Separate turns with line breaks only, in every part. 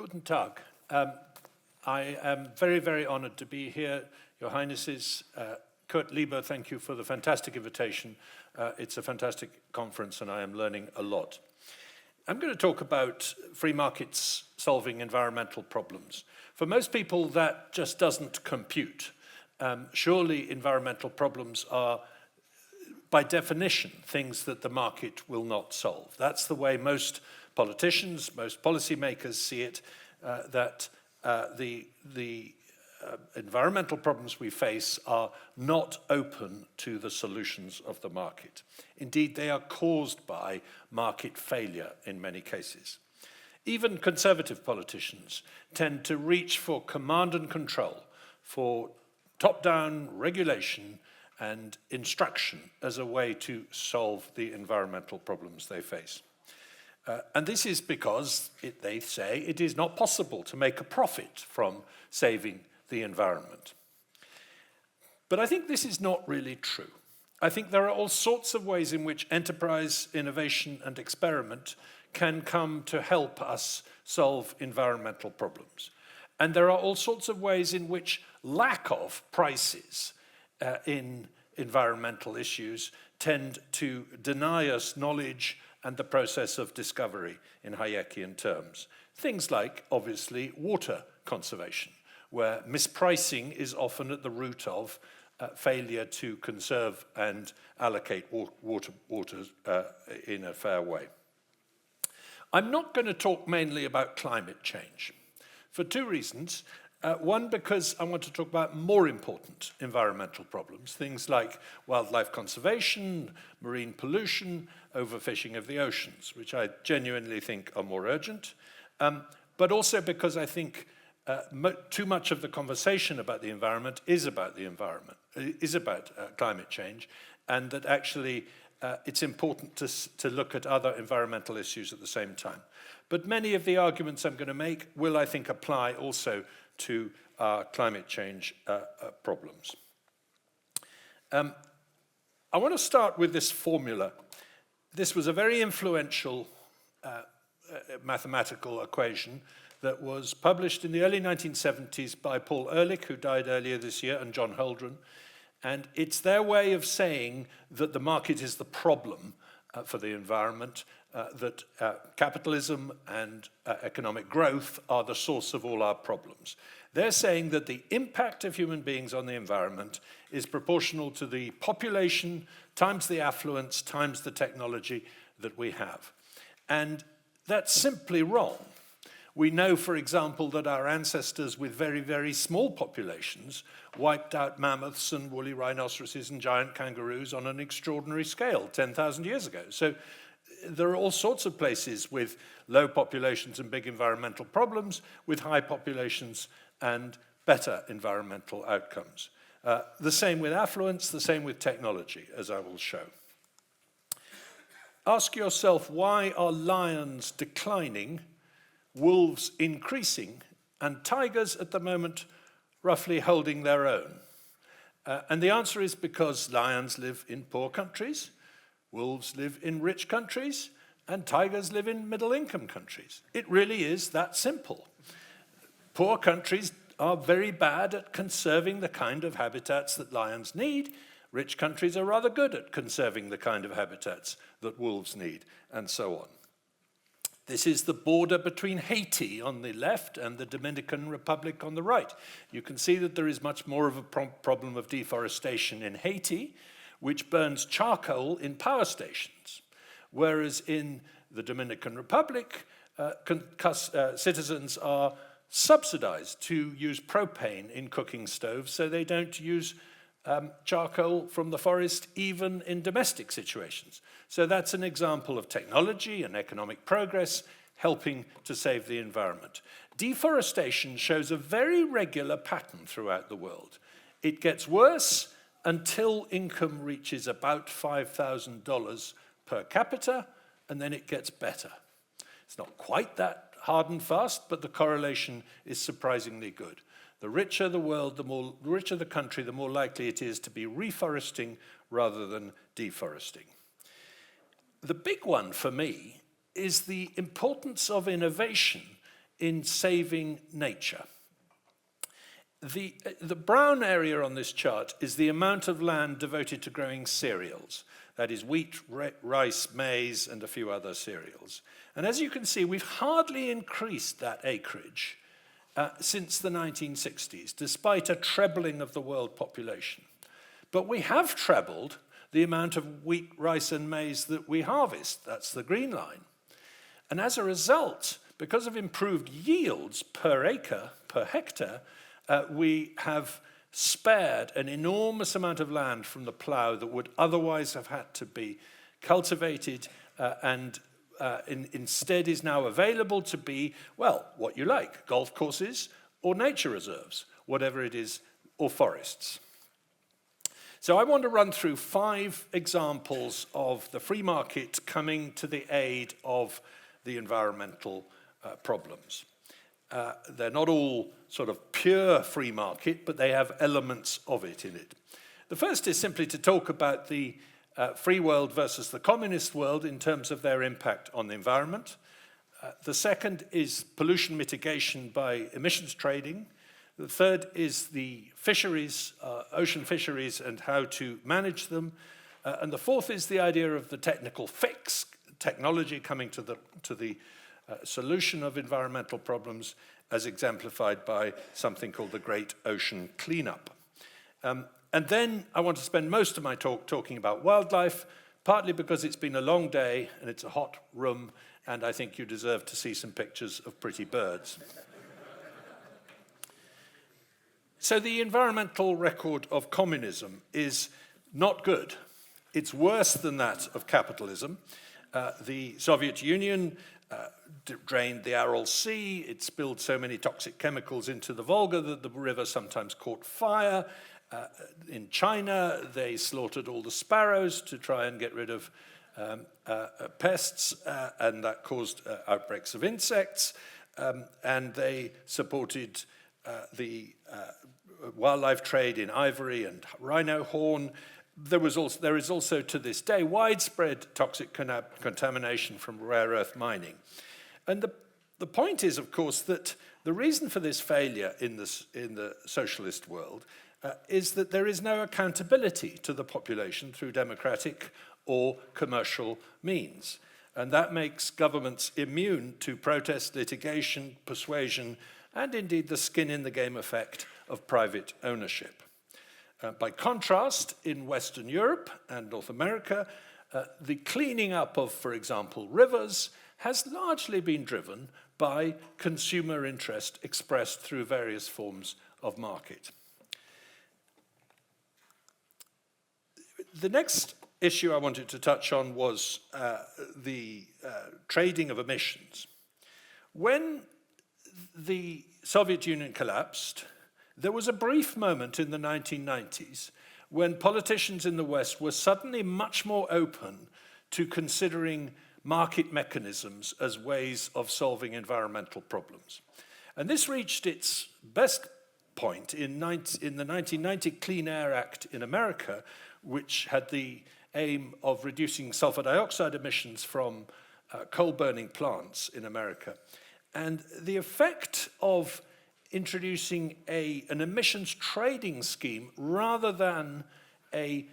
Guten Tag. I am very, very honored to be here. Your Highnesses, Kurt Lieber, thank you for the fantastic invitation. It's a fantastic conference and I am learning a lot. I'm going to talk about free markets solving environmental problems. For most people, that just doesn't compute. Surely environmental problems are, by definition, things that the market will not solve. That's the way most politicians, most policymakers see it, that the environmental problems we face are not open to the solutions of the market. Indeed, they are caused by market failure in many cases. Even conservative politicians tend to reach for command and control, for top-down regulation and instruction as a way to solve the environmental problems they face. And this is because, they say, it is not possible to make a profit from saving the environment. But I think this is not really true. I think there are all sorts of ways in which enterprise, innovation, and experiment can come to help us solve environmental problems. And there are all sorts of ways in which lack of prices in environmental issues tend to deny us knowledge and the process of discovery in Hayekian terms. Things like, obviously, water conservation, where mispricing is often at the root of failure to conserve and allocate water in a fair way. I'm not going to talk mainly about climate change for two reasons. One, because I want to talk about more important environmental problems, things like wildlife conservation, marine pollution, overfishing of the oceans, which I genuinely think are more urgent, but also because I think too much of the conversation about the environment is about climate change, and that actually it's important to look at other environmental issues at the same time. But many of the arguments I'm going to make will, I think, apply also to climate change problems. I want to start with this formula. This was a very influential mathematical equation that was published in the early 1970s by Paul Ehrlich, who died earlier this year, and John Holdren. And it's their way of saying that the market is the problem for the environment, that capitalism and economic growth are the source of all our problems. They're saying that the impact of human beings on the environment is proportional to the population times the affluence times the technology that we have. And that's simply wrong. We know, for example, that our ancestors with very, very small populations wiped out mammoths and woolly rhinoceroses and giant kangaroos on an extraordinary scale 10,000 years ago. So there are all sorts of places with low populations and big environmental problems, with high populations and better environmental outcomes. The same with affluence, the same with technology, as I will show. Ask yourself, why are lions declining, wolves increasing, and tigers at the moment roughly holding their own? And the answer is because lions live in poor countries, wolves live in rich countries, and tigers live in middle-income countries. It really is that simple. Poor countries are very bad at conserving the kind of habitats that lions need. Rich countries are rather good at conserving the kind of habitats that wolves need, and so on. This is the border between Haiti on the left and the Dominican Republic on the right. You can see that there is much more of a problem of deforestation in Haiti, which burns charcoal in power stations, whereas in the Dominican Republic, citizens are subsidized to use propane in cooking stoves, so they don't use charcoal from the forest even in domestic situations. So that's an example of technology and economic progress helping to save the environment. Deforestation shows a very regular pattern throughout the world. It gets worse until income reaches about $5,000 per capita, and then it gets better. It's not quite that hard and fast, but the correlation is surprisingly good. The richer the world, the richer the country, the more likely it is to be reforesting rather than deforesting. The big one for me is the importance of innovation in saving nature. The brown area on this chart is the amount of land devoted to growing cereals. That is wheat, rice, maize, and a few other cereals. And as you can see, we've hardly increased that acreage since the 1960s, despite a trebling of the world population. But we have trebled the amount of wheat, rice, and maize that we harvest. That's the green line. And as a result, because of improved yields per acre, per hectare, we have spared an enormous amount of land from the plough that would otherwise have had to be cultivated and instead is now available to be, well, what you like, golf courses or nature reserves, whatever it is, or forests. So I want to run through 5 examples of the free market coming to the aid of the environmental problems. They're not all sort of pure free market, but they have elements of it in it. The first is simply to talk about the free world versus the communist world in terms of their impact on the environment. The second is pollution mitigation by emissions trading. The third is the fisheries, ocean fisheries, and how to manage them. And the fourth is the idea of the technical fix, technology coming to the solution of environmental problems, as exemplified by something called the Great Ocean Cleanup. And then I want to spend most of my talk talking about wildlife, partly because it's been a long day and it's a hot room, and I think you deserve to see some pictures of pretty birds. So the environmental record of communism is not good. It's worse than that of capitalism. The Soviet Union drained the Aral Sea. It spilled so many toxic chemicals into the Volga that the river sometimes caught fire. In China, they slaughtered all the sparrows to try and get rid of pests, and that caused outbreaks of insects. And they supported the wildlife trade in ivory and rhino horn. There is also to this day widespread toxic contamination from rare earth mining. And the point is, of course, that the reason for this failure in the socialist world is that there is no accountability to the population through democratic or commercial means. And that makes governments immune to protest, litigation, persuasion, and indeed the skin-in-the-game effect of private ownership. By contrast, in Western Europe and North America, the cleaning up of, for example, rivers has largely been driven by consumer interest expressed through various forms of market. The next issue I wanted to touch on was the trading of emissions. When the Soviet Union collapsed, there was a brief moment in the 1990s when politicians in the West were suddenly much more open to considering market mechanisms as ways of solving environmental problems. And this reached its best point in the 1990 Clean Air Act in America, which had the aim of reducing sulfur dioxide emissions from coal-burning plants in America. And the effect of introducing an emissions trading scheme rather than a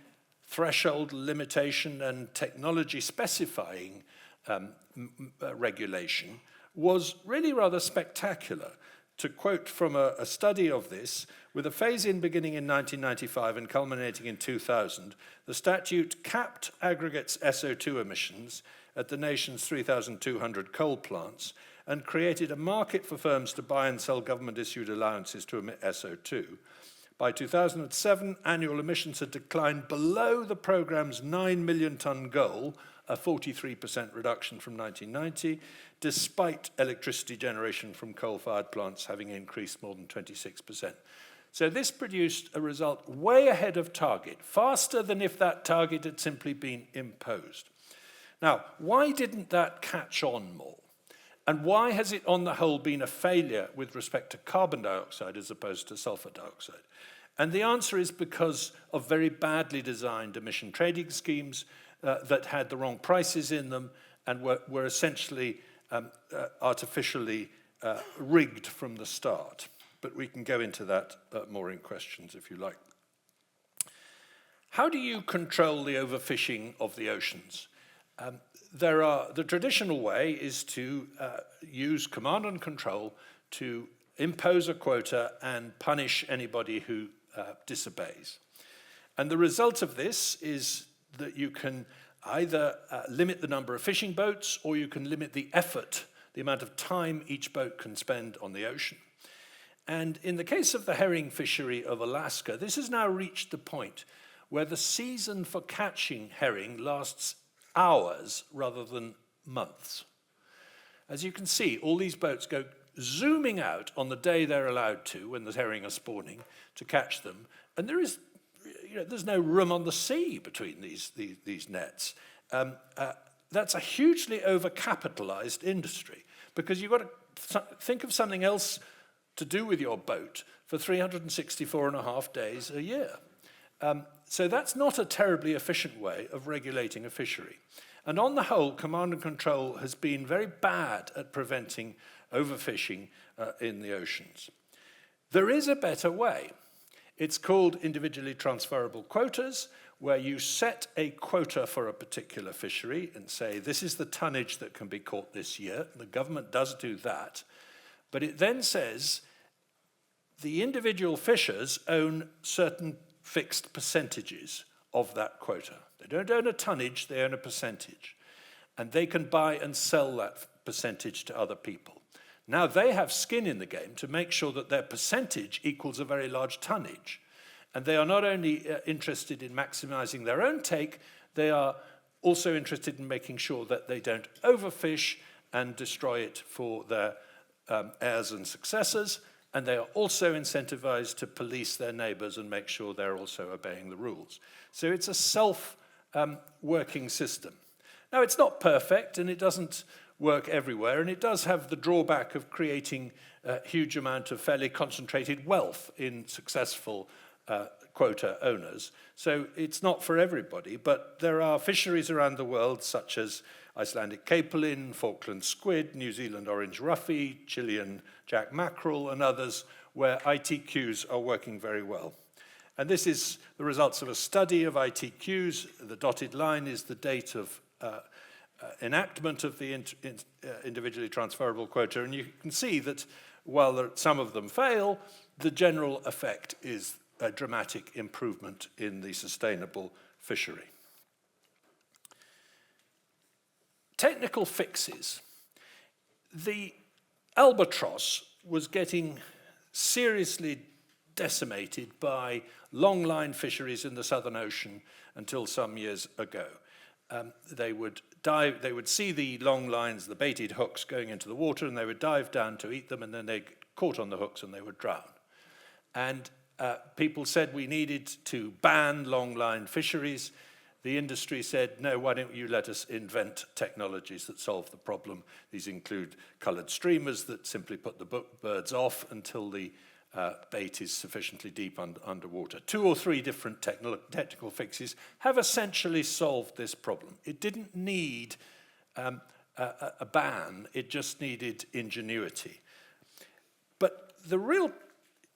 threshold limitation and technology specifying regulation was really rather spectacular. To quote from a study of this, with a phase-in beginning in 1995 and culminating in 2000, the statute capped aggregates SO2 emissions at the nation's 3,200 coal plants and created a market for firms to buy and sell government-issued allowances to emit SO2. By 2007, annual emissions had declined below the program's 9 million ton goal, a 43% reduction from 1990, despite electricity generation from coal-fired plants having increased more than 26%. So this produced a result way ahead of target, faster than if that target had simply been imposed. Now, why didn't that catch on more? And why has it, on the whole, been a failure with respect to carbon dioxide as opposed to sulfur dioxide? And the answer is because of very badly designed emission trading schemes that had the wrong prices in them and were essentially artificially rigged from the start. But we can go into that more in questions if you like. How do you control the overfishing of the oceans? The traditional way is to use command and control to impose a quota and punish anybody who disobeys. And the result of this is that you can either limit the number of fishing boats, or you can limit the effort, the amount of time each boat can spend on the ocean. And in the case of the herring fishery of Alaska, this has now reached the point where the season for catching herring lasts hours rather than months. As you can see, all these boats go zooming out on the day they're allowed to, when the herring are spawning, to catch them. And there's no room on the sea between these nets. That's a hugely overcapitalized industry, because you've got to think of something else to do with your boat for 364.5 days a year. So that's not a terribly efficient way of regulating a fishery. And on the whole, command and control has been very bad at preventing overfishing in the oceans. There is a better way. It's called individually transferable quotas, where you set a quota for a particular fishery and say, this is the tonnage that can be caught this year. The government does do that. But it then says the individual fishers own certain fixed percentages of that quota. They don't own a tonnage, they own a percentage. And they can buy and sell that percentage to other people. Now they have skin in the game to make sure that their percentage equals a very large tonnage. And they are not only interested in maximizing their own take, they are also interested in making sure that they don't overfish and destroy it for their heirs and successors. And they are also incentivized to police their neighbors and make sure they're also obeying the rules. So it's a self-working system. Now, it's not perfect, and it doesn't work everywhere, and it does have the drawback of creating a huge amount of fairly concentrated wealth in successful quota owners. So it's not for everybody, but there are fisheries around the world, such as Icelandic capelin, Falkland squid, New Zealand orange roughy, Chilean jack mackerel, and others, where ITQs are working very well. And this is the results of a study of ITQs. The dotted line is the date of enactment of the individually transferable quota, and you can see that while some of them fail, the general effect is a dramatic improvement in the sustainable fishery. Technical fixes. The albatross was getting seriously decimated by long-line fisheries in the Southern Ocean until some years ago. They would see the long lines, the baited hooks going into the water, and they would dive down to eat them, and then they get caught on the hooks and they would drown. And people said we needed to ban long-line fisheries. The industry said, no, why don't you let us invent technologies that solve the problem? These include colored streamers that simply put the birds off until the bait is sufficiently deep underwater. 2 or 3 different technical fixes have essentially solved this problem. It didn't need a ban, it just needed ingenuity. But the real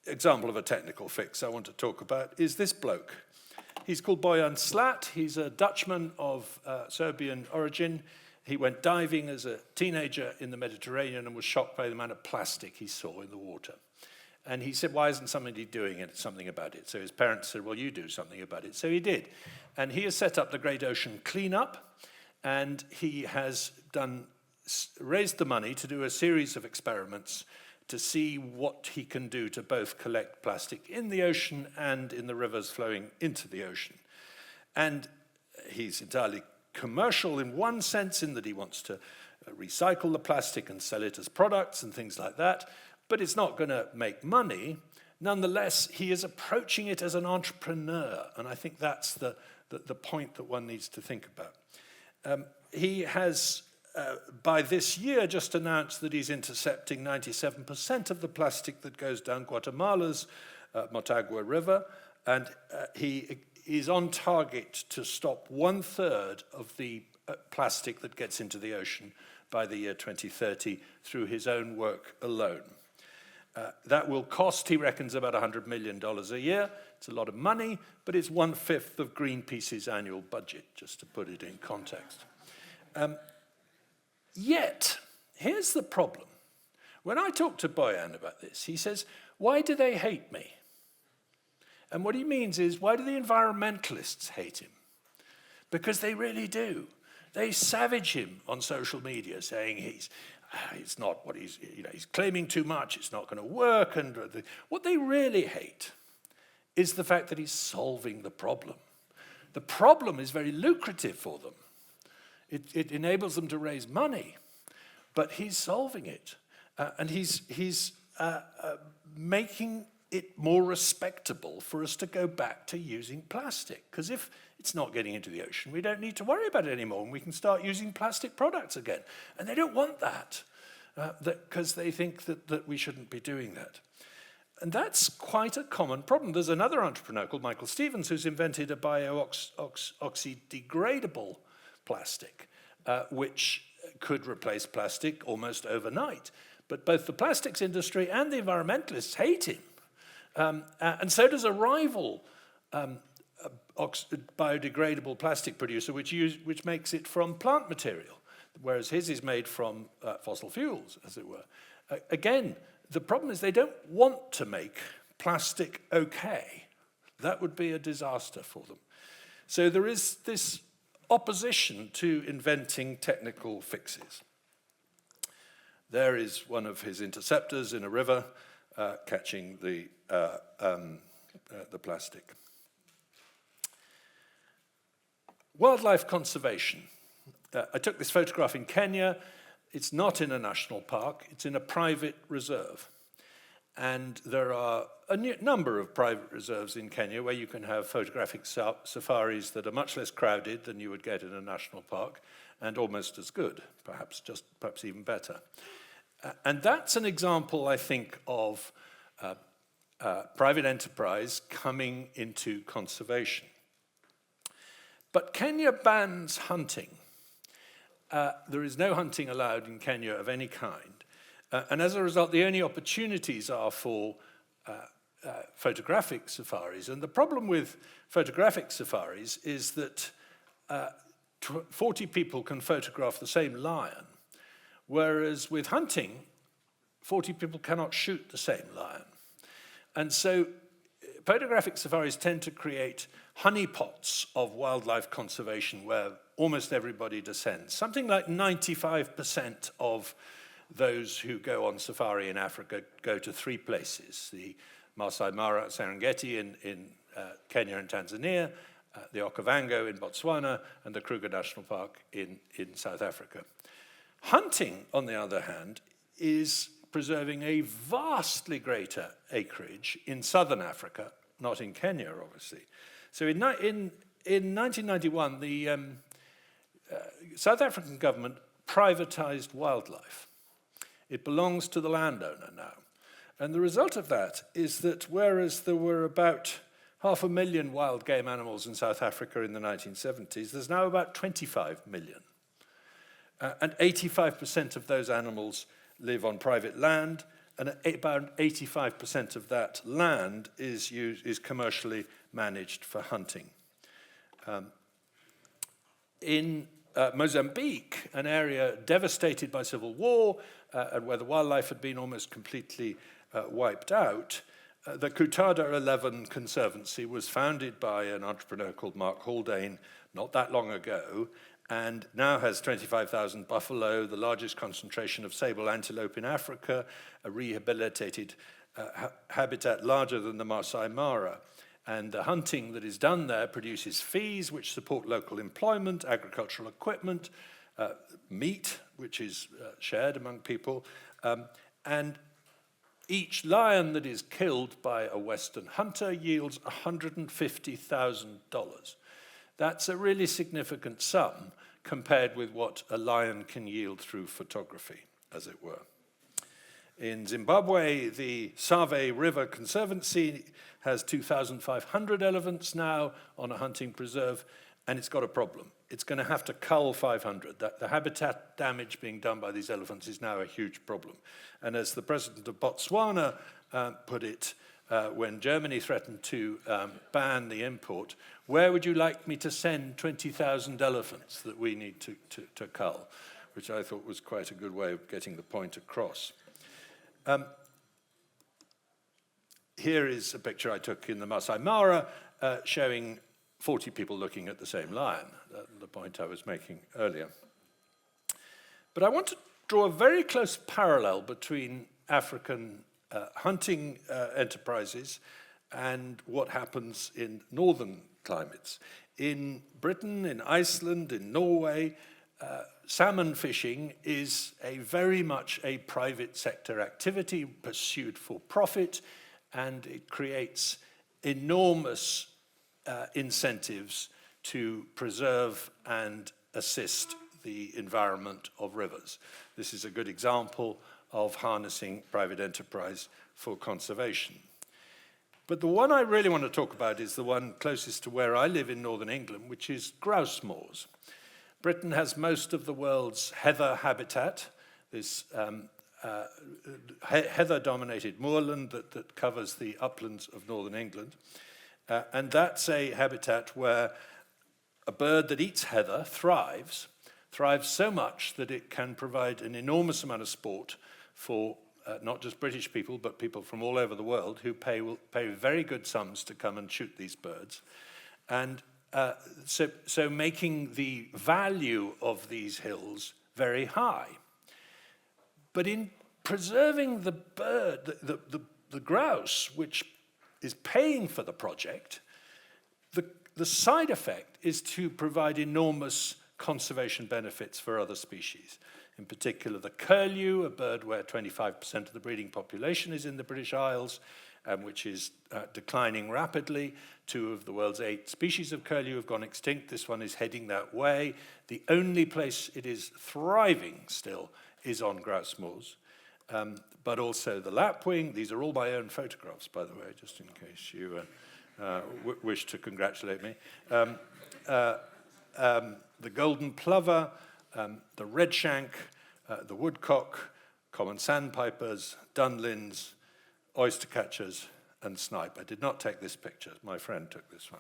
example of a technical fix I want to talk about is this bloke. He's called Bojan Slat. He's a Dutchman of Serbian origin. He went diving as a teenager in the Mediterranean and was shocked by the amount of plastic he saw in the water. And he said, why isn't somebody doing something about it? So his parents said, well, you do something about it. So he did. And he has set up the Great Ocean Cleanup, and he has raised the money to do a series of experiments to see what he can do to both collect plastic in the ocean and in the rivers flowing into the ocean. And he's entirely commercial in one sense, in that he wants to recycle the plastic and sell it as products and things like that, but it's not going to make money. Nonetheless, he is approaching it as an entrepreneur, and I think that's the point that one needs to think about. He has by this year just announced that he's intercepting 97% of the plastic that goes down Guatemala's Motagua River, and he is on target to stop 1/3 of the plastic that gets into the ocean by the year 2030 through his own work alone. That will cost, he reckons, about $100 million a year. It's a lot of money, but it's 1/5 of Greenpeace's annual budget, just to put it in context. Yet, here's the problem. When I talk to Boyan about this, he says, why do they hate me? And what he means is, why do the environmentalists hate him? Because they really do. They savage him on social media, saying it's not what he's claiming too much, it's not going to work. And what they really hate is the fact that he's solving the problem. The problem is very lucrative for them. It enables them to raise money, but he's solving it. And he's making it more respectable for us to go back to using plastic. Because if it's not getting into the ocean, we don't need to worry about it anymore, and we can start using plastic products again. And they don't want that, because they think that we shouldn't be doing that. And that's quite a common problem. There's another entrepreneur called Michael Stevens who's invented a bio-oxidegradable plastic, which could replace plastic almost overnight. But both the plastics industry and the environmentalists hate him. And so does a rival biodegradable plastic producer, which makes it from plant material, whereas his is made from fossil fuels, as it were. Again, the problem is they don't want to make plastic okay. That would be a disaster for them. So there is this opposition to inventing technical fixes. There is one of his interceptors in a river catching the plastic. Wildlife conservation. I took this photograph in Kenya. It's not in a national park, it's in a private reserve. And there are a number of private reserves in Kenya where you can have photographic safaris that are much less crowded than you would get in a national park, and almost as good, perhaps even better. And that's an example, I think, of private enterprise coming into conservation. But Kenya bans hunting. There is no hunting allowed in Kenya of any kind. And as a result, the only opportunities are for photographic safaris. And the problem with photographic safaris is that 40 people can photograph the same lion, whereas with hunting, 40 people cannot shoot the same lion. And so photographic safaris tend to create honeypots of wildlife conservation where almost everybody descends. Something like 95% of those who go on safari in Africa go to 3 places: the Masai Mara Serengeti in Kenya and Tanzania, the Okavango in Botswana, and the Kruger National Park in South Africa. Hunting, on the other hand, is preserving a vastly greater acreage in southern Africa, not in Kenya, obviously. So in 1991, the South African government privatized wildlife. It belongs to the landowner now. And the result of that is that whereas there were about 500,000 wild game animals in South Africa in the 1970s, there's now about 25 million. And 85% of those animals live on private land, and about 85% of that land is commercially managed for hunting. In Mozambique, an area devastated by civil war, and where the wildlife had been almost completely wiped out, the Cutada 11 Conservancy was founded by an entrepreneur called Mark Haldane not that long ago, and now has 25,000 buffalo, the largest concentration of sable antelope in Africa, a rehabilitated habitat larger than the Masai Mara. And the hunting that is done there produces fees which support local employment, agricultural equipment, meat, which is shared among people, and each lion that is killed by a Western hunter yields $150,000. That's a really significant sum compared with what a lion can yield through photography, as it were. In Zimbabwe, the Save River Conservancy has 2,500 elephants now on a hunting preserve, and it's got a problem. It's going to have to cull 500. The habitat damage being done by these elephants is now a huge problem. And as the president of Botswana put it, when Germany threatened to ban the import, where would you like me to send 20,000 elephants that we need to cull? Which I thought was quite a good way of getting the point across. Here is a picture I took in the Masai Mara showing 40 people looking at the same lion, the point I was making earlier. But I want to draw a very close parallel between African hunting enterprises and what happens in northern climates. In Britain, in Iceland, in Norway, salmon fishing is very much a private sector activity pursued for profit, and it creates enormous incentives to preserve and assist the environment of rivers. This is a good example of harnessing private enterprise for conservation. But the one I really want to talk about is the one closest to where I live in northern England, which is grouse moors. Britain has most of the world's heather habitat, this heather-dominated moorland that covers the uplands of northern England. And that's a habitat where a bird that eats heather thrives so much that it can provide an enormous amount of sport for not just British people, but people from all over the world who will pay very good sums to come and shoot these birds. And so making the value of these hills very high. But in preserving the bird, the grouse, which is paying for the project, the side effect is to provide enormous conservation benefits for other species. In particular, the curlew, a bird where 25% of the breeding population is in the British Isles, which is declining rapidly. 2 of the world's 8 species of curlew have gone extinct. This one is heading that way. The only place it is thriving still is on grouse moors. But also the lapwing. These are all my own photographs, by the way, just in case you wish to congratulate me. The golden plover, the redshank, the woodcock, common sandpipers, dunlins, oystercatchers, and snipe. I did not take this picture. My friend took this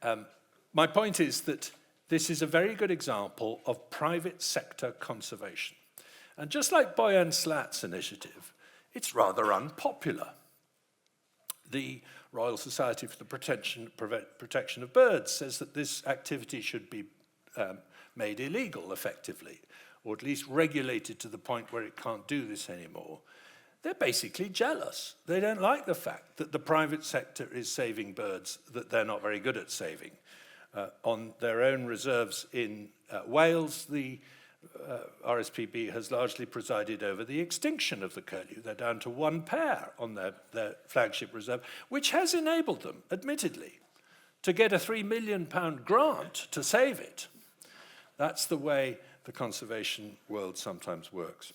one. My point is that this is a very good example of private sector conservation. And just like Boyan Slat's initiative, it's rather unpopular. The Royal Society for the Protection of Birds says that this activity should be made illegal, effectively, or at least regulated to the point where it can't do this anymore. They're basically jealous. They don't like the fact that the private sector is saving birds that they're not very good at saving. On their own reserves in Wales, the RSPB has largely presided over the extinction of the curlew. They're down to 1 pair on their flagship reserve, which has enabled them, admittedly, to get a £3 million grant to save it. That's the way the conservation world sometimes works.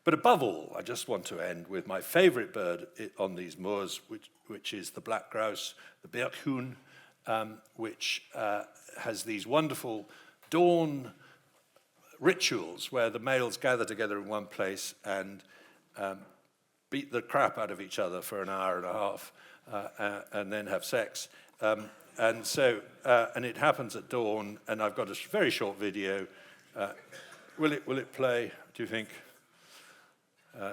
But above all, I just want to end with my favorite bird on these moors, which is the black grouse, the berghoen, which has these wonderful dawn rituals where the males gather together in one place and beat the crap out of each other for an hour and a half and then have sex. And it happens at dawn, and I've got a very short video. Will it play, do you think?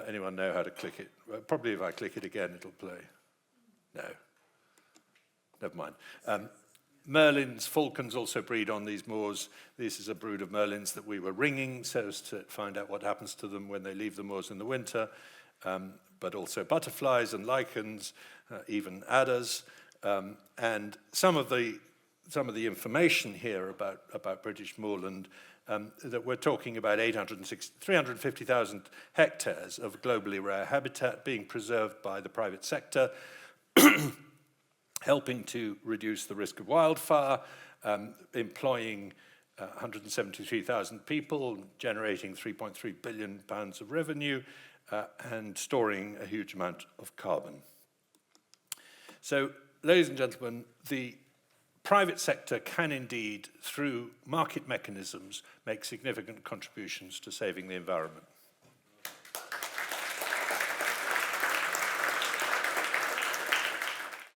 Anyone know how to click it? Well, probably if I click it again, it'll play. No. Never mind. Merlins, falcons also breed on these moors. This is a brood of merlins that we were ringing so as to find out what happens to them when they leave the moors in the winter, but also butterflies and lichens, even adders. And some of the information here about British moorland, that we're talking about 350,000 hectares of globally rare habitat being preserved by the private sector, helping to reduce the risk of wildfire, employing 173,000 people, generating £3.3 billion of revenue, and storing a huge amount of carbon. So, ladies and gentlemen, the private sector can indeed, through market mechanisms, make significant contributions to saving the environment.